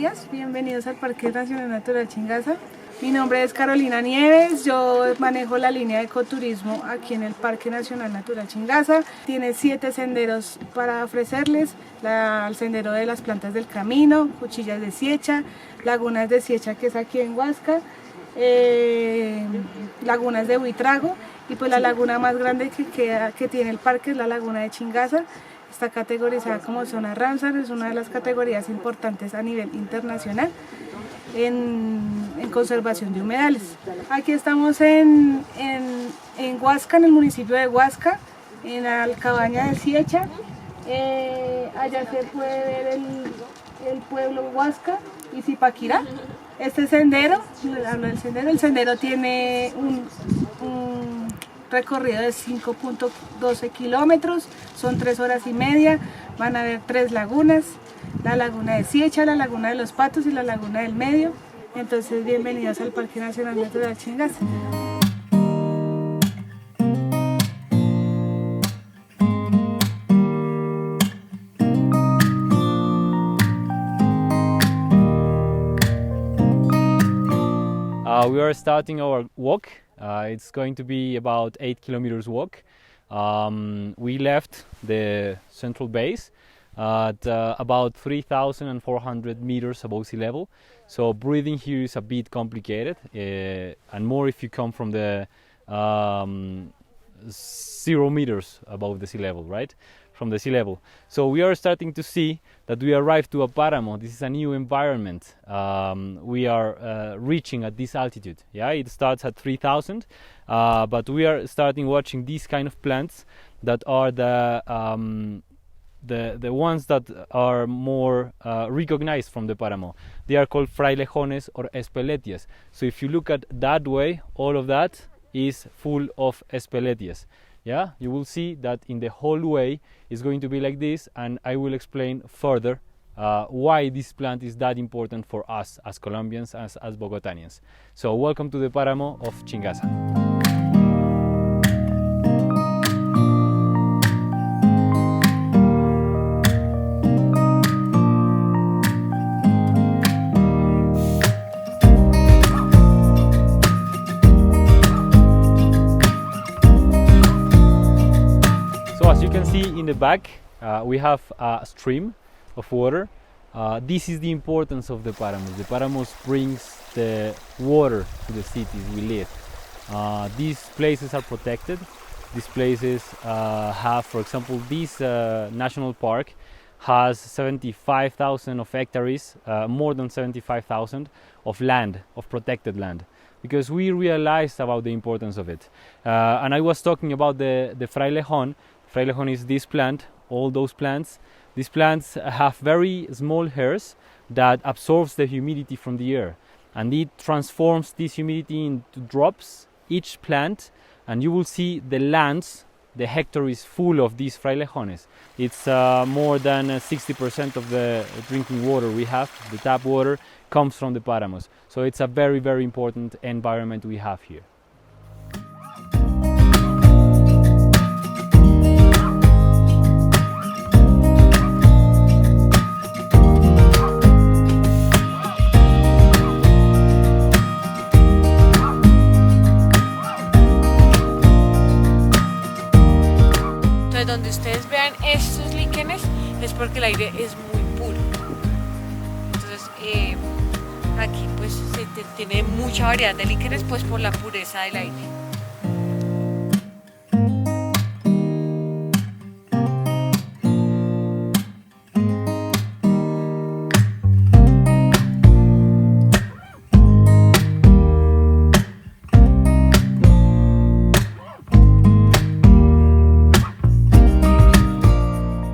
días, bienvenidos al Parque Nacional Natural Chingaza. Mi nombre es Carolina Nieves, yo manejo la línea de ecoturismo aquí en el Parque Nacional Natural Chingaza. Tiene 7 senderos para ofrecerles, el sendero de las plantas del camino, cuchillas de siecha, lagunas de siecha que es aquí en Huasca, lagunas de buitrago y pues la laguna más grande que tiene el parque es la laguna de Chingaza. Está categorizada como zona Ramsar, es una de las categorías importantes a nivel internacional en conservación de humedales. Aquí estamos en Huasca, en el municipio de Huasca, en la cabaña de Siecha. Allá se puede ver el pueblo Huasca y Zipaquirá. Este sendero, el sendero tiene un recorrido de 5.12 kilómetros, son 3 horas y media, van a ver 3 lagunas, la laguna de Siecha, la laguna de los Patos y la laguna del Medio. Entonces bienvenidos al Parque Nacional Natural Chingaza. We are starting our walk. It's going to be about 8 kilometers walk. We left the central base at about 3,400 meters above sea level. So breathing here is a bit complicated, and more if you come from the 0 meters above the sea level, right? From the sea level. So we are starting to see that we arrived to a Paramo. This is a new environment. We are reaching at this altitude. Yeah, it starts at 3,000, but we are starting watching these kind of plants that are the ones that are more recognized from the Paramo. They are called frailejones or espeletias. So if you look at that way, all of that is full of espeletias. Yeah, you will see that in the whole way is going to be like this, and I will explain further why this plant is that important for us as Colombians, as Bogotanians. So welcome to the Paramo of Chingaza. As you can see in the back, we have a stream of water. This is the importance of the Paramos. The Paramos brings the water to the cities we live. These places are protected. These places have, for example, this national park has 75,000 of hectares, more than 75,000 of land, of protected land, because we realized about the importance of it. And I was talking about the frailejón. Frailejón is this plant, all those plants. These plants have very small hairs that absorbs the humidity from the air, and it transforms this humidity into drops, each plant, and you will see the lands, the hectare is full of these frailejones. It's more than 60% of the drinking water we have, the tap water, comes from the Paramos. So it's a very, very important environment we have here. Donde ustedes vean estos líquenes es porque el aire es muy puro. Entonces aquí pues se tiene mucha variedad de líquenes pues por la pureza del aire.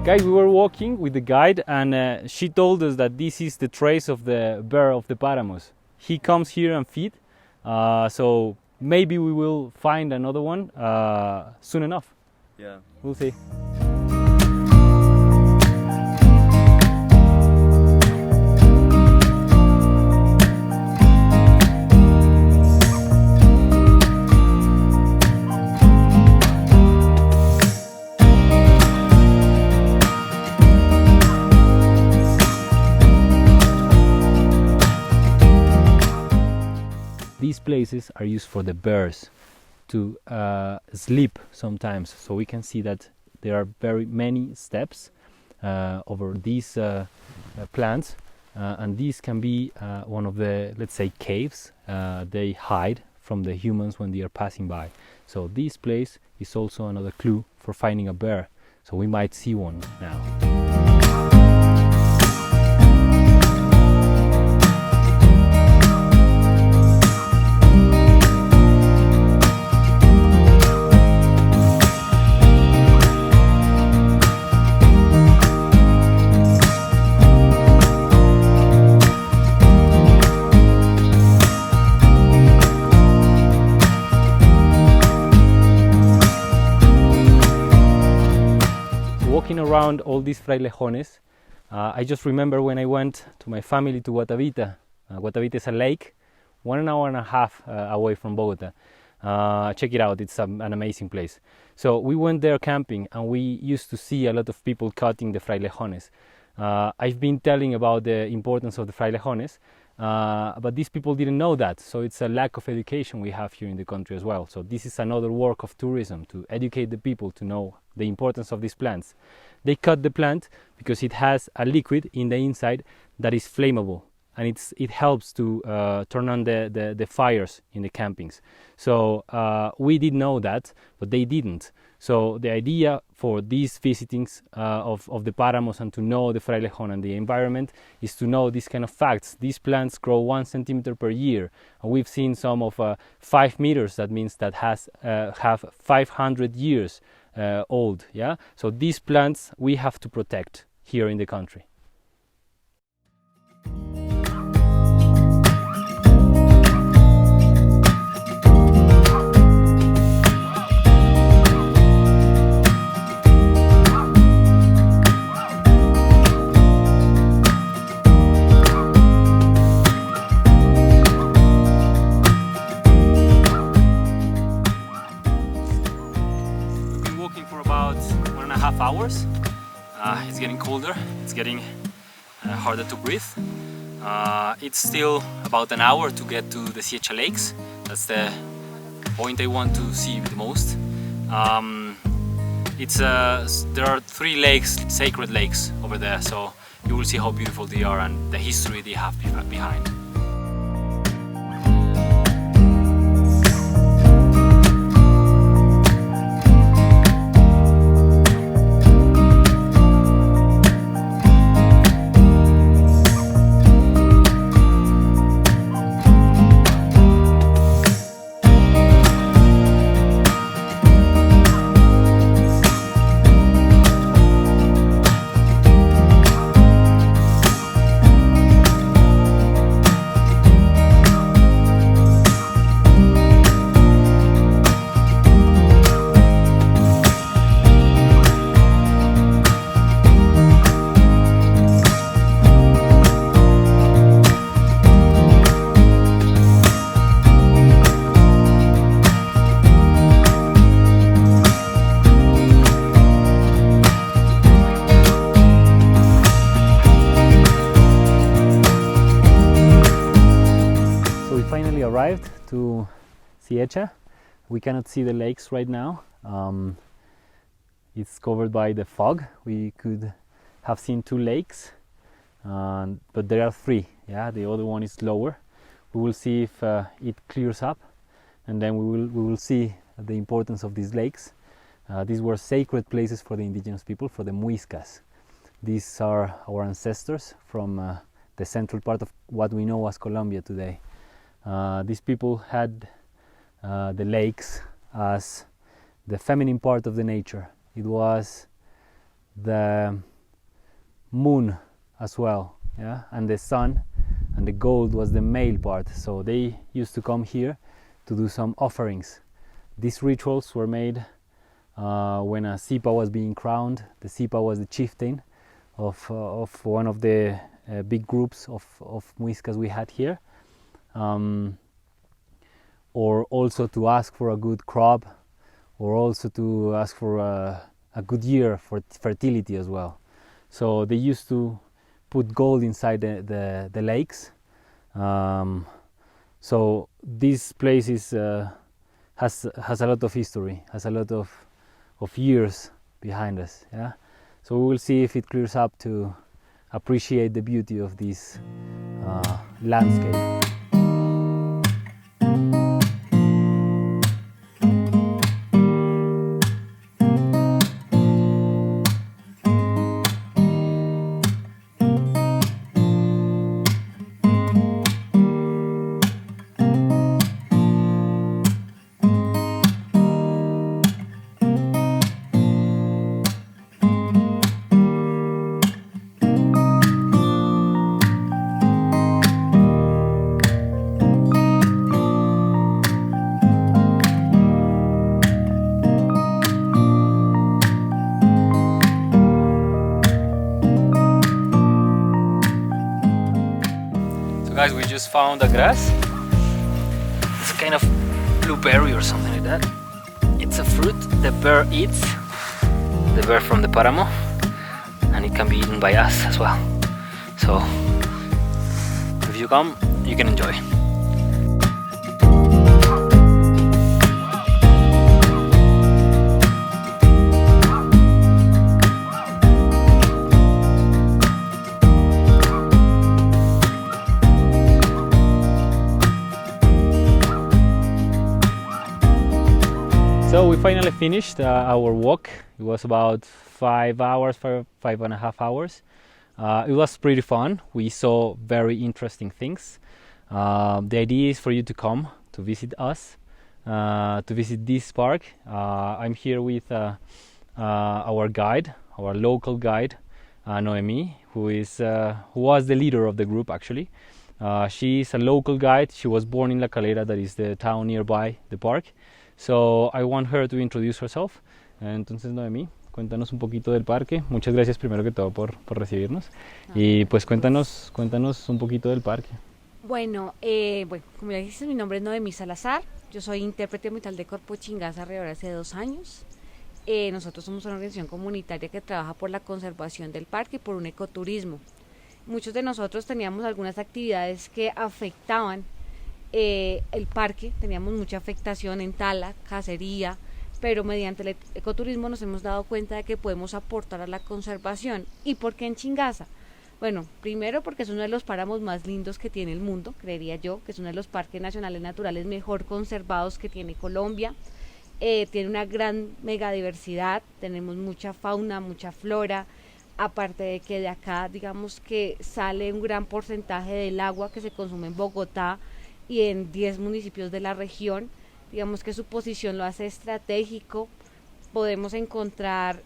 Guys, we were walking with the guide, and she told us that this is the trace of the bear of the Paramos. He comes here and feed, so maybe we will find another one soon enough. Yeah, we'll see. places are used for the bears to sleep sometimes. So we can see that there are very many steps over these plants, and these can be one of the, let's say, caves they hide from the humans when they are passing by. So this place is also another clue for finding a bear. So we might see one now. Walking around all these frailejones, I just remember when I went to my family to Guatavita. Guatavita is a lake 1.5 hours away from Bogota. Check it out, it's an amazing place. So we went there camping, and we used to see a lot of people cutting the frailejones. I've been telling about the importance of the frailejones, but these people didn't know that, so it's a lack of education we have here in the country as well. So this is another work of tourism, to educate the people to know the importance of these plants. They cut the plant because it has a liquid in the inside that is flammable, and it helps to turn on the fires in the campings. So we did know that, but they didn't. So the idea for these visitings of the páramos and to know the frailejón and the environment is to know these kind of facts. These plants grow 1 centimeter per year, and we've seen some of 5 meters. That means that have 500 years old. Yeah. So these plants we have to protect here in the country. For about 1.5 hours. It's getting colder, it's getting harder to breathe. It's still about an hour to get to the Siecha Lakes. That's the point I want to see the most. There are 3 lakes, sacred lakes over there, so you will see how beautiful they are and the history they have behind. Arrived to Siecha. We cannot see the lakes right now. It's covered by the fog. We could have seen 2 lakes, but there are 3. Yeah, the other one is lower. We will see if it clears up, and then we will see the importance of these lakes. These were sacred places for the indigenous people, for the Muiscas. These are our ancestors from the central part of what we know as Colombia today. These people had the lakes as the feminine part of the nature. It was the moon as well, yeah, and the sun, and the gold was the male part. So they used to come here to do some offerings. These rituals were made when a sipa was being crowned. The sipa was the chieftain of one of the big groups of Muiscas we had here. Or also to ask for a good crop, or also to ask for a good year for fertility as well. So they used to put gold inside the lakes, So this place is has a lot of history, has a lot of years behind us. Yeah, so we will see if it clears up to appreciate the beauty of this landscape. Guys, we just found a grass. It's a kind of blueberry or something like that. It's a fruit the bear eats, the bear from the Paramo, and it can be eaten by us as well. So if you come, you can enjoy. So we finally finished our walk. It was about 5 hours, 5.5 hours. It was pretty fun. We saw very interesting things. The idea is for you to come to visit us, to visit this park. I'm here with our guide, our local guide, Noemi, who was the leader of the group actually. She is a local guide. She was born in La Calera, that is the town nearby the park. So I want her to introduce herself. Entonces, Noemí, cuéntanos un poquito del parque. Muchas gracias primero que todo por recibirnos. Y pues cuéntanos un poquito del parque. Bueno, como ya dijiste, mi nombre es Noemí Salazar. Yo soy intérprete ambiental de Corpo Chingaza alrededor de hace 2 años. Nosotros somos una organización comunitaria que trabaja por la conservación del parque y por un ecoturismo. Muchos de nosotros teníamos algunas actividades que afectaban el parque, teníamos mucha afectación en tala, cacería, pero mediante el ecoturismo nos hemos dado cuenta de que podemos aportar a la conservación. ¿Y por qué en Chingaza? Bueno, primero porque es uno de los páramos más lindos que tiene el mundo, creería yo, que es uno de los parques nacionales naturales mejor conservados que tiene Colombia. Tiene una gran megadiversidad, tenemos mucha fauna, mucha flora, aparte de que de acá, digamos que sale un gran porcentaje del agua que se consume en Bogotá y en 10 municipios de la región. Digamos que su posición lo hace estratégico. Podemos encontrar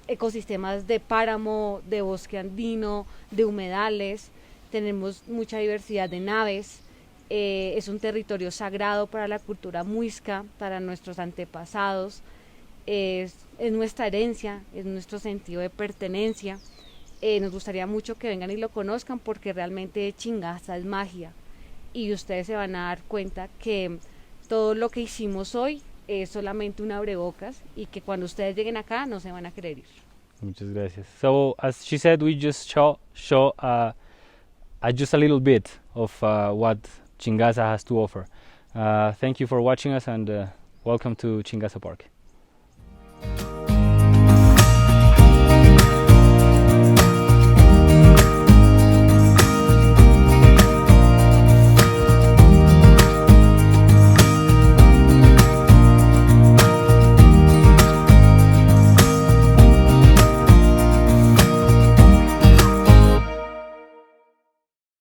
ecosistemas de páramo, de bosque andino, de humedales. Tenemos mucha diversidad de naves. Es un territorio sagrado para la cultura muisca, para nuestros antepasados. Es nuestra herencia, es nuestro sentido de pertenencia. Nos gustaría mucho que vengan y lo conozcan porque realmente Chingaza es magia. Y ustedes se van a dar cuenta que todo lo que hicimos hoy es solamente un abrebocas y que cuando ustedes lleguen acá no se van a querer ir. Muchas gracias. So as she said, we just show just a little bit of what Chingaza has to offer. Thank you for watching us and welcome to Chingaza Park.